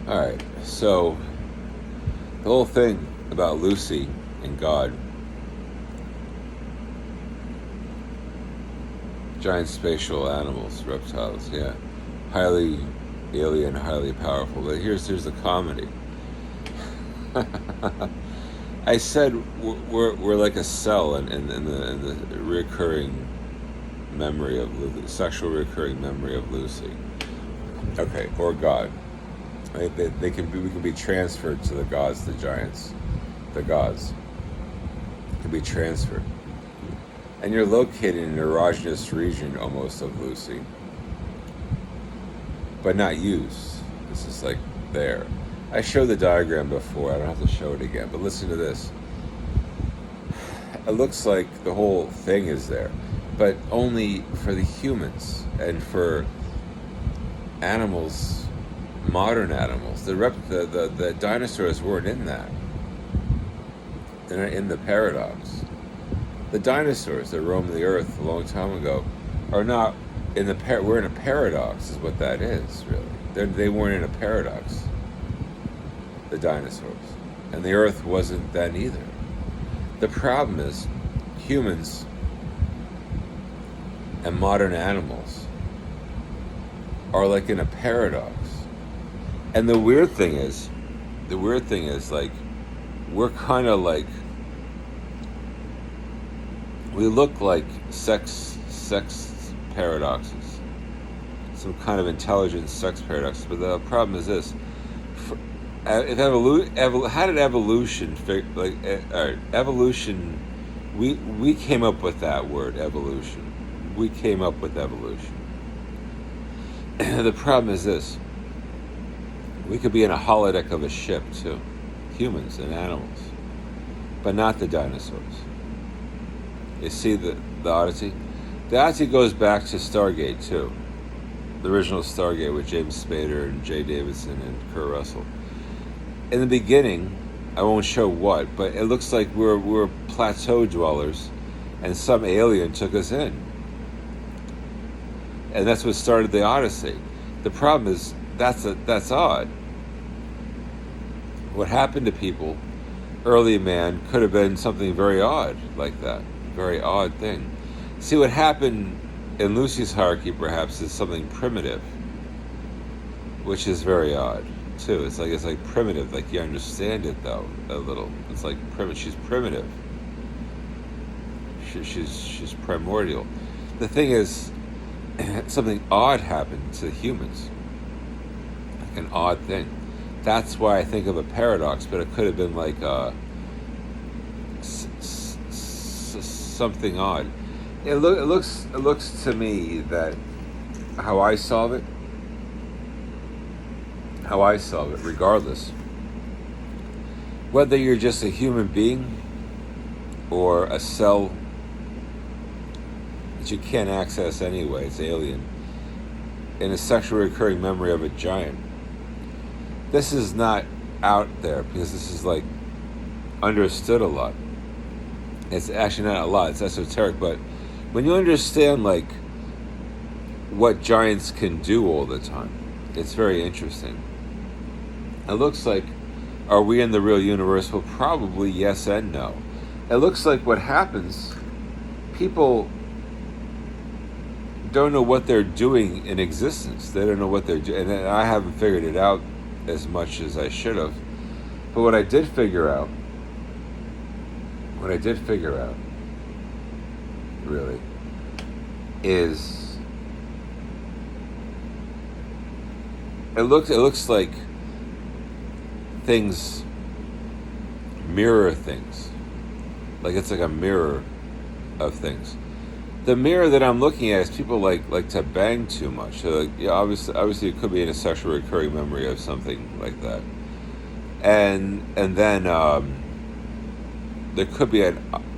All right, so the whole thing about Lucy and God, giant spatial animals, reptiles, yeah, highly alien, highly powerful. But here's the comedy. I said we're like a cell in the recurring memory of Lucy, sexual recurring memory of Lucy. Okay, or God. Right? They can be, we can be transferred to the gods, the giants, the gods can be transferred, and you're located in an erogenous region almost of Lucy, but not used. This is like there. I showed the diagram before. I don't have to show it again, but listen to this. It looks like the whole thing is there, but only for the humans and for animals, modern animals. The dinosaurs weren't in that. They're not in the paradox. The dinosaurs that roamed the earth a long time ago are not in the we're in a paradox, is what that is, really. They weren't in a paradox, the dinosaurs. And the earth wasn't then either. The problem is humans and modern animals are like in a paradox. And the weird thing is like, we're kind of like, we look like sex paradoxes, some kind of intelligent sex paradox. But the problem is this: how did evolution evolution? We came up with that word, evolution. We came up with evolution. The problem is this: we could be in a holodeck of a ship too, humans and animals, but not the dinosaurs. You see the oddity? The oddity goes back to Stargate too. The original Stargate with James Spader and Jay Davidson and Kurt Russell. In the beginning, I won't show what, but it looks like we're plateau dwellers and some alien took us in. And that's what started the Odyssey. The problem is that's odd. What happened to people, early man, could have been something very odd like that. Very odd thing. See, what happened in Lucy's hierarchy perhaps is something primitive, which is very odd too. It's like primitive, like you understand it though a little. It's like primitive. She's primitive. She's primordial. The thing is, something odd happened to humans. Like an odd thing. That's why I think of a paradox, but it could have been like something odd. It looks to me that how I solve it, regardless, whether you're just a human being or a cell that you can't access anyway, it's alien, in a sexually recurring memory of a giant. This is not out there because this is like understood a lot. It's actually not a lot, it's esoteric, but when you understand like what giants can do all the time, it's very interesting. It looks like, are we in the real universe? Well, probably yes and no. It looks like what happens, people don't know what they're doing in existence. They don't know what they're doing, and I haven't figured it out as much as I should have. But what I did figure out, really, is it looks like things mirror things. Like it's like a mirror of things. The mirror that I'm looking at is people like to bang too much. So like, yeah, obviously it could be in a sexual recurring memory of something like that. And then there could be a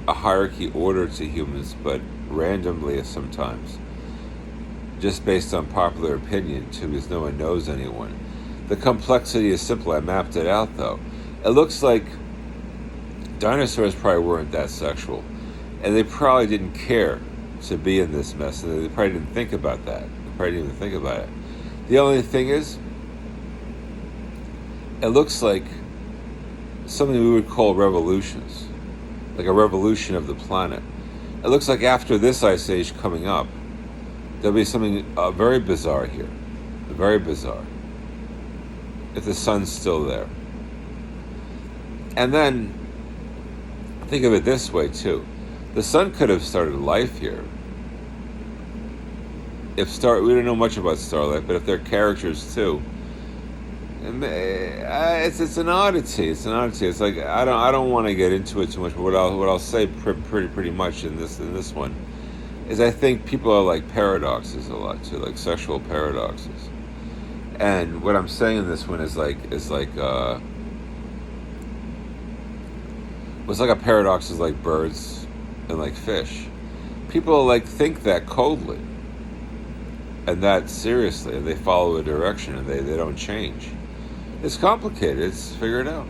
hierarchy order to humans, but randomly sometimes, just based on popular opinion too, because no one knows anyone. The complexity is simple. I mapped it out though. It looks like dinosaurs probably weren't that sexual, and they probably didn't care to be in this mess, and they probably didn't think about that. They probably didn't even think about it. The only thing is, it looks like something we would call revolutions, like a revolution of the planet. It looks like after this ice age coming up, there'll be something very bizarre here, very bizarre, if the sun's still there. And then, think of it this way too. The sun could have started life here. We don't know much about star life, but if they're characters too, it's an oddity. It's an oddity. It's like I don't want to get into it too much. But what I'll say pretty much in this one is I think people are like paradoxes a lot too, like sexual paradoxes. And what I'm saying in this one is like what's like a paradox is like birds and like fish. People like think that coldly and that seriously, and they follow a direction and they don't change. It's complicated. It's figure it out.